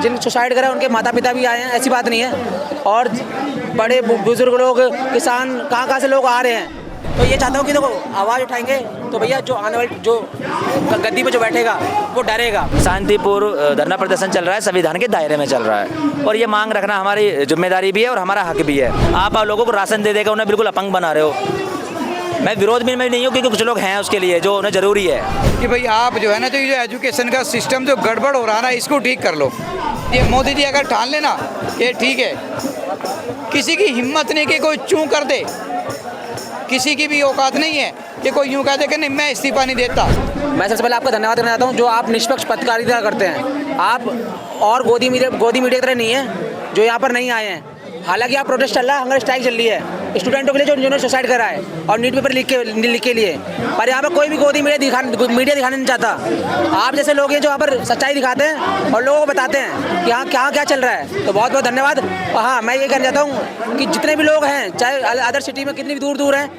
जिन suicide करा उनके माता पिता भी आए हैं, ऐसी बात नहीं है। और बड़े बुजुर्ग लोग, किसान, कहाँ से लोग आ रहे हैं। तो ये चाहता हूँ कि देखो आवाज़ उठाएंगे तो भैया जो आने वाले जो गद्दी पे जो बैठेगा वो डरेगा। शांतिपूर्ण धरना प्रदर्शन चल रहा है, संविधान के दायरे में चल रहा है और ये मांग रखना हमारी जिम्मेदारी भी है और हमारा हक भी है। आप लोगों को राशन दे देकर उन्हें बिल्कुल अपंग बना रहे हो। मैं विरोध में नहीं हूँ क्योंकि कुछ लोग हैं उसके लिए जो उन्हें ज़रूरी है कि भाई आप जो है ना, तो ये जो एजुकेशन का सिस्टम जो गड़बड़ हो रहा है ना, इसको ठीक कर लो। ये मोदी जी अगर ठान लेना ये ठीक है। किसी की हिम्मत नहीं कि कोई चूं कर दे, किसी की भी औकात नहीं है कि कोई यूँ कह दे कि नहीं मैं इस्तीफा नहीं देता। मैं सबसे पहले आपका धन्यवाद करना चाहता हूँ जो आप निष्पक्ष पत्रकारिता करते हैं। आप और गोदी मीडिया की तरह नहीं है जो यहाँ पर नहीं आए हैं। हालांकि आप प्रोटेस्ट चल रहा है, हंगर स्ट्राइक चल रही है स्टूडेंटों के लिए जो जिन्होंने सुसाइड करा है और नीट पेपर लिख के लिए, पर यहाँ पर कोई भी गोदी मीडिया दिखाने नहीं चाहता। आप जैसे लोग हैं जो यहाँ पर सच्चाई दिखाते हैं और लोगों को बताते हैं कि यहाँ क्या चल रहा है। तो बहुत बहुत धन्यवाद। और हाँ, मैं ये कहना चाहता हूँ कि जितने भी लोग हैं, चाहे अदर सिटी में कितनी भी दूर हैं,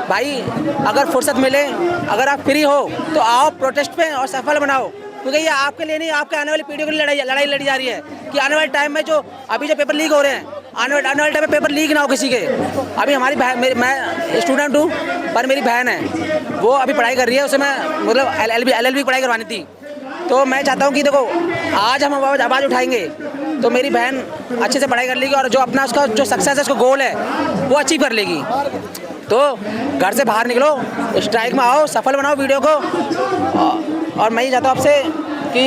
भाई अगर फुर्सत मिले, अगर आप फ्री हो तो आओ प्रोटेस्ट पे और सफल बनाओ, क्योंकि ये आपके लिए नहीं, आपके आने वाली पीढ़ियों के लिए लड़ाई लड़ी जा रही है कि आने वाले टाइम में जो अभी जो पेपर लीक हो रहे हैं, आने वाले टाइम में पेपर लीक ना हो किसी के। अभी हमारी बहन, मैं स्टूडेंट हूँ पर मेरी बहन है, वो अभी पढ़ाई कर रही है, उसे मैं मतलब LLB पढ़ाई करवानी थी। तो मैं चाहता हूँ कि देखो आज हम आवाज़ उठाएंगे तो मेरी बहन अच्छे से पढ़ाई कर लेगी और जो अपना उसका जो सक्सेस है, उसका गोल है, वो अचीव कर लेगी। तो घर से बाहर निकलो, स्ट्राइक में आओ, सफल बनाओ वीडियो को। और मैं ये चाहता हूँ आपसे कि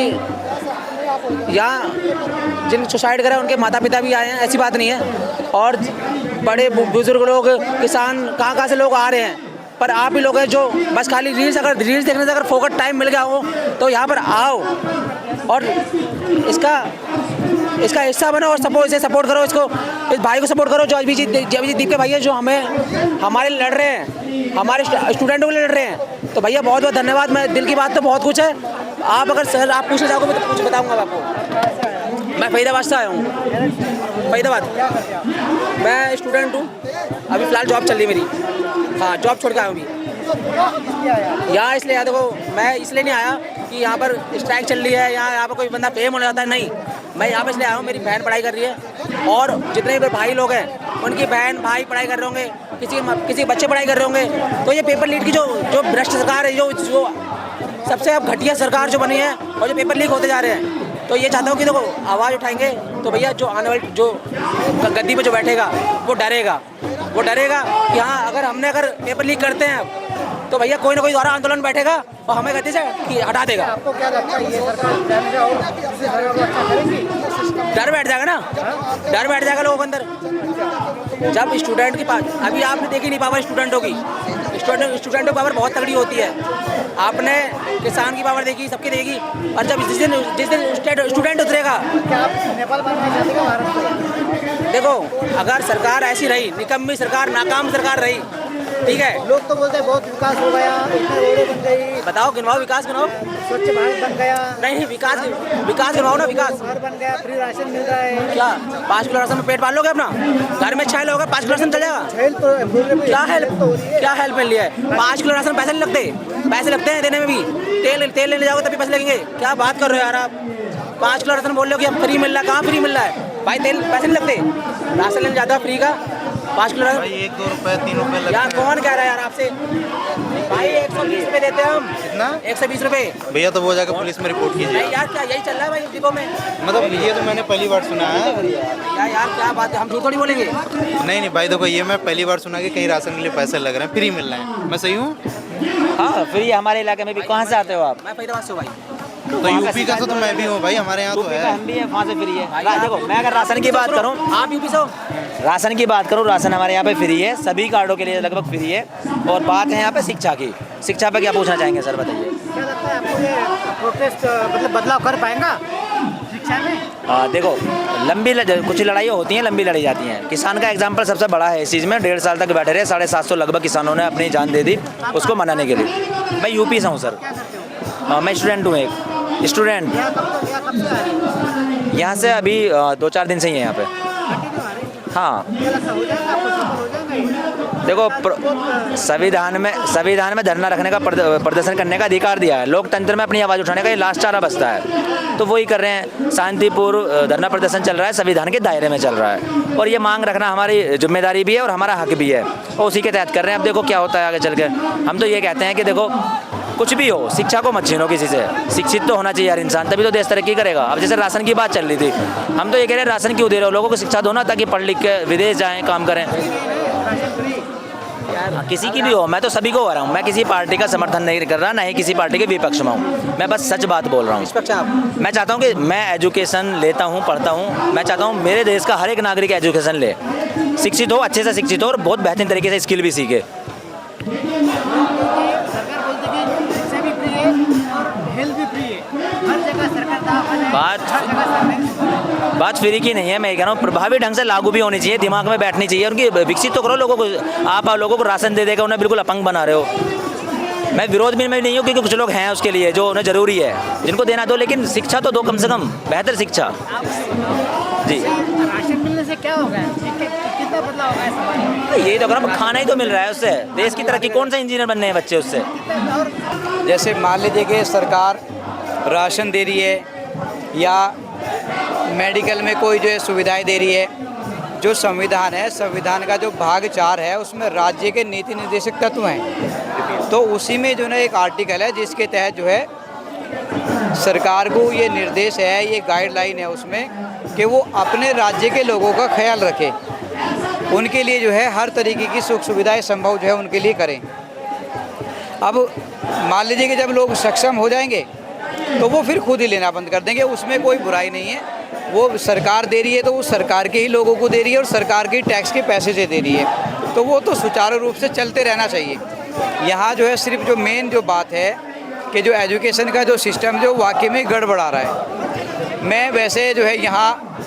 यहाँ जिन सुसाइड करा उनके माता पिता भी आए हैं, ऐसी बात नहीं है। और बड़े बुजुर्ग लोग, किसान, कहाँ से लोग आ रहे हैं, पर आप ही लोग हैं जो बस खाली रील्स देखने से अगर फोकट टाइम मिल गया हो तो यहाँ पर आओ और इसका हिस्सा बनो और इसे सपोर्ट करो, इस भाई को सपोर्ट करो जो अभिजीत दीप के भाई है, जो हमारे लड़ रहे हैं, हमारे स्टूडेंटों के लिए लड़ रहे हैं। तो भैया बहुत बहुत धन्यवाद। मैं दिल की बात तो बहुत कुछ है, आप अगर सर आप पूछना चाहोगे मैं तो कुछ बताऊंगा आपको। मैं फरीदाबाद से आया हूँ, फरीदाबाद। मैं स्टूडेंट हूँ, अभी फ़िलहाल जॉब चल रही है मेरी। हाँ, जॉब छोड़ के आया हूँ अभी यहाँ। इसलिए यार देखो, मैं इसलिए नहीं आया कि यहाँ पर स्ट्राइक चल रही है, यहाँ पर कोई बंदा फेम होने जाता है, नहीं। मैं यहाँ पर इसलिए आया हूँ, मेरी बहन पढ़ाई कर रही है और जितने भी भाई लोग हैं उनकी बहन भाई पढ़ाई कर रहे होंगे, किसी बच्चे पढ़ाई कर रहे होंगे। तो ये पेपर लीक की जो भ्रष्ट सरकार है, जो सबसे अब घटिया सरकार जो बनी है और जो पेपर लीक होते जा रहे हैं, तो ये चाहता हूँ कि देखो आवाज़ उठाएंगे तो भैया जो आने वाले जो गद्दी पे जो बैठेगा वो डरेगा कि हाँ अगर पेपर लीक करते हैं तो भैया कोई ना कोई द्वारा आंदोलन बैठेगा और हमें गद्दी से हटा देगा। आपको क्या लगता है ये सरकार और अच्छा करेगी? डर बैठ जाएगा ना, डर बैठ जाएगा लोगों के अंदर। जब स्टूडेंट की पास, अभी आपने देखी नहीं पावर स्टूडेंटों की पावर बहुत तगड़ी होती है। आपने किसान की पावर देखी, सबकी देखी, और जब जिस दिन स्टूडेंट उतरेगा। क्या आप नेपाल बनना चाहते हैं भारत को? देखो अगर सरकार ऐसी रही, निकम्मी सरकार, नाकाम सरकार रही, ठीक है। लोग तो बोलते हैं बहुत विकास हो गया, इतने रोडें बन गई। बताओ, गिनवाओ, विकास गिनवाओ। स्वच्छ भारत बन गया। नहीं, विकास गिनवाओ ना, विकास। घर बन गया, फ्री राशन मिल रहा है। क्या 5 किलो राशन में पेट पाल लोगे अपना? घर में 6 लोग 5 किलो राशन चल जाएगा? क्या हेल्प मिल रही है? 5 किलो राशन पैसे नहीं लगते, पैसे लगते हैं देने में भी। तेल लेने जाओगे तभी पैसे लगेंगे। क्या बात कर रहे हो यार आप? 5 किलो राशन बोल रहे हो कि अब फ्री मिल रहा है, कहाँ फ्री मिल रहा है भाई? तेल पैसे नहीं लगते, राशन लेने जाता है फ्री का। 5 किलो राशन 1-2 रुपए 3 रुपए लगते यार, कौन कह रहा है यार आपसे? भाई 120 रुपए देते हैं हम। कितना? 120 रुपए भैया। तो वो जाकर पुलिस में रिपोर्ट कीजिए। नहीं यार, क्या यही चल रहा है भाई डिपो में? मतलब ये तो मैंने पहली बार सुना है। यार क्या बात है, हम झूठ थोड़ी बोलेंगे। नहीं भाई, देखो ये मैं पहली बार सुना कि कहीं राशन के लिए पैसे लग रहे हैं, फ्री मिल रहे हैं। मैं सही हूँ? हाँ, फ्री हमारे इलाके में भी। कहाँ से आते हो आप? मैं फरीदाबाद से हूँ भाई। तो यूपी का तो मैं भी हूँ भाई, हमारे यहाँ तो यूपी है। में हम भी है, वहाँ से फ्री है। देखो मैं अगर राशन की बात करूँ, आप यूपी से हो? राशन की बात करूँ, राशन हमारे यहाँ पे फ्री है, सभी कार्डों के लिए लगभग फ्री है। और बात है यहाँ पे शिक्षा की। शिक्षा पे क्या पूछना चाहेंगे सर, बताइए। क्या लगता है आपको ये प्रोटेस्ट मतलब बदलाव कर पाएगा शिक्षा में? देखो कुछ लड़ाइयाँ होती हैं, लंबी लड़ी जाती हैं। किसान का एग्जाम्पल सबसे बड़ा है इस चीज़ में। 1.5 साल तक बैठे रहे, 750 लगभग किसानों ने अपनी जान दे दी उसको मनाने के लिए। मैं यूपी से हूँ सर। मैं स्टूडेंट हूँ, एक स्टूडेंट। यहाँ से अभी 2-4 दिन से ही है यहाँ पे। हाँ देखो संविधान में धरना रखने का प्रदर्शन करने का अधिकार दिया है। लोकतंत्र में अपनी आवाज़ उठाने का ये लास्ट चारा बचता है, तो वही कर रहे हैं। शांतिपूर्ण धरना प्रदर्शन चल रहा है, संविधान के दायरे में चल रहा है, और ये मांग रखना हमारी जिम्मेदारी भी है और हमारा हक भी है, और उसी के तहत कर रहे हैं। अब देखो क्या होता है आगे चल के। हम तो ये कहते हैं कि देखो कुछ भी हो, शिक्षा को मत छीनो किसी से। शिक्षित तो होना चाहिए यार इंसान, तभी तो देश तरक्की करेगा। अब जैसे राशन की बात चल रही थी, हम तो ये कह रहे हैं राशन क्यों दे रहे हो, लोगों को शिक्षा दो ना, ताकि पढ़ लिख के विदेश जाएं, काम करें। किसी की भी हो, मैं तो सभी को हो रहा हूँ। मैं किसी पार्टी का समर्थन नहीं कर रहा, ना ही किसी पार्टी के विपक्ष में हूँ। मैं बस सच बात बोल रहा हूँ। मैं चाहता हूँ कि मैं एजुकेशन लेता हूँ, पढ़ता हूँ। मैं चाहता हूँ मेरे देश का हर एक नागरिक एजुकेशन ले, शिक्षित हो, अच्छे से शिक्षित हो, और बहुत बेहतरीन तरीके से स्किल भी सीखे। बात फ्री की नहीं है, मैं कह रहा हूँ प्रभावी ढंग से लागू भी होनी चाहिए, दिमाग में बैठनी चाहिए, उनकी विकसित तो करो लोगों को। आप लोगों को राशन दे देकर उन्हें बिल्कुल अपंग बना रहे हो। मैं विरोध में नहीं हूँ, क्योंकि कुछ लोग हैं उसके लिए जो उन्हें ज़रूरी है, जिनको देना दो, लेकिन शिक्षा तो दो कम से कम, बेहतर शिक्षा। जी, राशन मिलने से क्या होगा, कितना बदलाव होगा समाज में? यही तो करो, खाना ही तो मिल रहा है उससे। देश की तरक्की, कौन सा इंजीनियर बनने हैं बच्चे उससे? जैसे मान लीजिए कि सरकार राशन दे रही है या मेडिकल में कोई जो है सुविधाएं दे रही है। जो संविधान है, संविधान का जो भाग 4 है, उसमें राज्य के नीति निर्देशक तत्व हैं, तो उसी में जो है एक आर्टिकल है जिसके तहत जो है सरकार को ये निर्देश है, ये गाइडलाइन है उसमें, कि वो अपने राज्य के लोगों का ख्याल रखे, उनके लिए जो है हर तरीके की सुख सुविधाएं संभव जो है उनके लिए करें। अब मान लीजिए कि जब लोग सक्षम हो जाएंगे तो वो फिर खुद ही लेना बंद कर देंगे, उसमें कोई बुराई नहीं है। वो सरकार दे रही है तो वो सरकार के ही लोगों को दे रही है और सरकार के टैक्स के पैसे से दे रही है, तो वो तो सुचारू रूप से चलते रहना चाहिए। यहाँ जो है सिर्फ जो मेन जो बात है कि जो एजुकेशन का जो सिस्टम जो वाकई में गड़बड़ा रहा है। मैं वैसे जो है यहाँ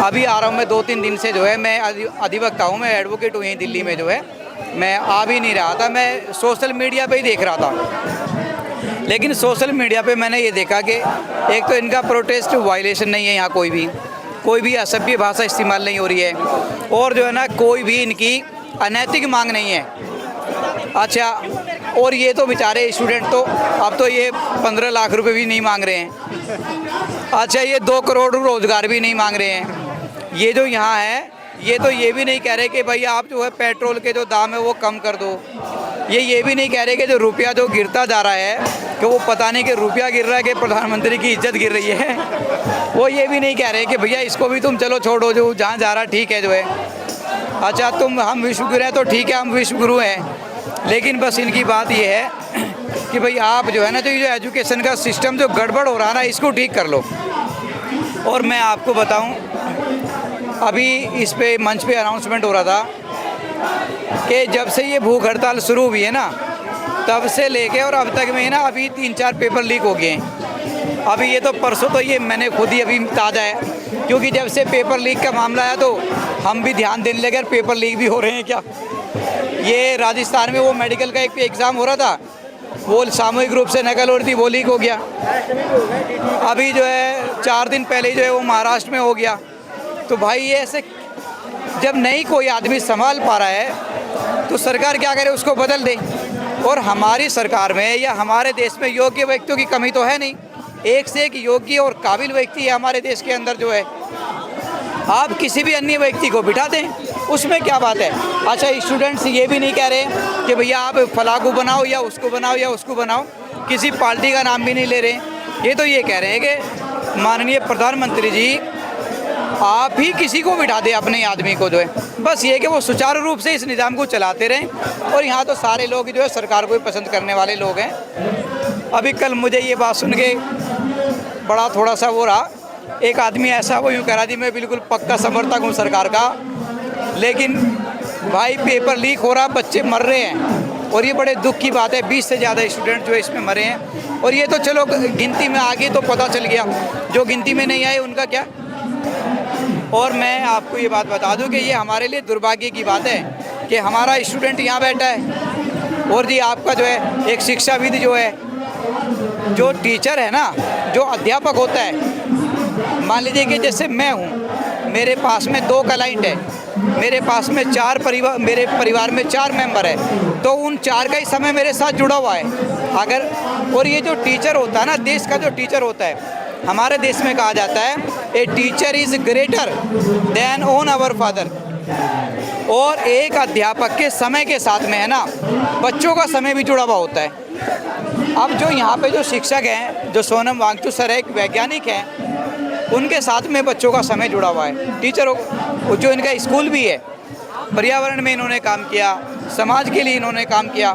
अभी आ रहा हूँ, मैं 2-3 दिन से जो है मैं अधिवक्ता हूँ, मैं एडवोकेट हूँ यहीं दिल्ली में। जो है मैं आ भी नहीं रहा था, मैं सोशल मीडिया पे ही देख रहा था, लेकिन सोशल मीडिया पे मैंने ये देखा कि एक तो इनका प्रोटेस्ट वायलेशन नहीं है, यहाँ कोई भी असभ्य भाषा इस्तेमाल नहीं हो रही है, और जो है ना कोई भी इनकी अनैतिक मांग नहीं है। अच्छा, और ये तो बेचारे स्टूडेंट तो अब तो ये 15 लाख रुपए भी नहीं मांग रहे हैं। अच्छा, ये 2 करोड़ रोज़गार भी नहीं मांग रहे हैं। ये जो यहाँ है, ये तो ये भी नहीं कह रहे कि भाई आप जो है पेट्रोल के जो दाम है वो कम कर दो। ये भी नहीं कह रहे कि जो रुपया जो गिरता जा रहा है, कि वो पता नहीं कि रुपया गिर रहा है कि प्रधानमंत्री की इज्जत गिर रही है। वो ये भी नहीं कह रहे कि भैया इसको भी तुम चलो छोड़ो, जो जहाँ जा रहा ठीक है जो है। अच्छा, हम विश्वगुरु हैं तो ठीक है, हम विश्वगुरु हैं, लेकिन बस इनकी बात ये है कि भाई आप जो है ना, जो एजुकेशन का सिस्टम जो गड़बड़ हो रहा है ना, इसको ठीक कर लो। और मैं आपको बताऊं, अभी इस पे मंच पे अनाउंसमेंट हो रहा था कि जब से ये भूख हड़ताल शुरू हुई है ना, तब से लेके और अब तक में ना अभी 3-4 पेपर लीक हो गए हैं। अभी ये तो परसों तो ये मैंने खुद ही अभी ताज़ा है, क्योंकि जब से पेपर लीक का मामला आया तो हम भी ध्यान देने लगे, पेपर लीक भी हो रहे हैं क्या। ये राजस्थान में वो मेडिकल का एक एग्ज़ाम हो रहा था, वो सामूहिक रूप से नकल हो रही थी, वो लीक हो गया। अभी जो है 4 दिन पहले जो है वो महाराष्ट्र में हो गया। तो भाई ये ऐसे जब नहीं कोई आदमी संभाल पा रहा है तो सरकार क्या करे, उसको बदल दे। और हमारी सरकार में या हमारे देश में योग्य व्यक्तियों की कमी तो है नहीं, एक से एक योग्य और काबिल व्यक्ति है हमारे देश के अंदर जो है। आप किसी भी अन्य व्यक्ति को बिठा दें, उसमें क्या बात है। अच्छा, स्टूडेंट्स ये भी नहीं कह रहे कि भैया आप फलां को बनाओ या उसको बनाओ या उसको बनाओ, किसी पार्टी का नाम भी नहीं ले रहे। ये तो ये कह रहे हैं कि माननीय प्रधानमंत्री जी आप ही किसी को बिठा दें, अपने आदमी को जो है, बस ये कि वो सुचारू रूप से इस निज़ाम को चलाते रहें। और यहाँ तो सारे लोग जो है सरकार को ही पसंद करने वाले लोग हैं। अभी कल मुझे ये बात सुन के बड़ा थोड़ा सा वो रहा, एक आदमी ऐसा वो यूँ कह रहा थी मैं बिल्कुल पक्का समर्थक हूँ सरकार का, लेकिन भाई पेपर लीक हो रहा, बच्चे मर रहे हैं, और ये बड़े दुख की बात है। 20 से ज़्यादा स्टूडेंट जो इसमें मरे हैं, और ये तो चलो गिनती में आ गए तो पता चल गया, जो गिनती में नहीं आए उनका क्या। और मैं आपको ये बात बता दूं कि ये हमारे लिए दुर्भाग्य की बात है कि हमारा स्टूडेंट यहाँ बैठा है, और जी आपका जो है एक शिक्षाविद जो है, जो टीचर है ना, जो अध्यापक होता है, मान लीजिए कि जैसे मैं हूँ, मेरे पास में 2 क्लाइंट है, मेरे पास में मेरे परिवार में 4 मेंबर है, तो उन 4 का ही समय मेरे साथ जुड़ा हुआ है। अगर और ये जो टीचर होता है ना, देश का जो टीचर होता है, हमारे देश में कहा जाता है a teacher is greater than own our father. और एक अध्यापक के समय के साथ में है ना, बच्चों का समय भी जुड़ा हुआ होता है। अब जो यहाँ पे जो शिक्षक हैं, जो सोनम वांगचुक सर है, एक वैज्ञानिक हैं, उनके साथ में बच्चों का समय जुड़ा हुआ है। टीचरों को जो इनका स्कूल भी है, पर्यावरण में इन्होंने काम किया, समाज के लिए इन्होंने काम किया।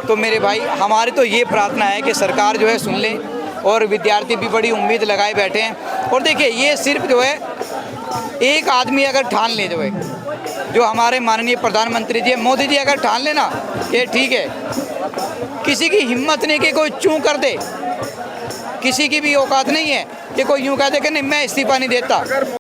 तो मेरे भाई, हमारी तो ये प्रार्थना है कि सरकार जो है सुन ले, और विद्यार्थी भी बड़ी उम्मीद लगाए बैठे हैं। और देखिए, ये सिर्फ जो है एक आदमी अगर ठान ले, जो हमारे माननीय प्रधानमंत्री जी मोदी जी अगर ठान लेना, ये ठीक है, किसी की हिम्मत नहीं कि कोई चूं कर दे, किसी की भी औकात नहीं है कि कोई यूं कह दे कि नहीं मैं इस्तीफा नहीं देता।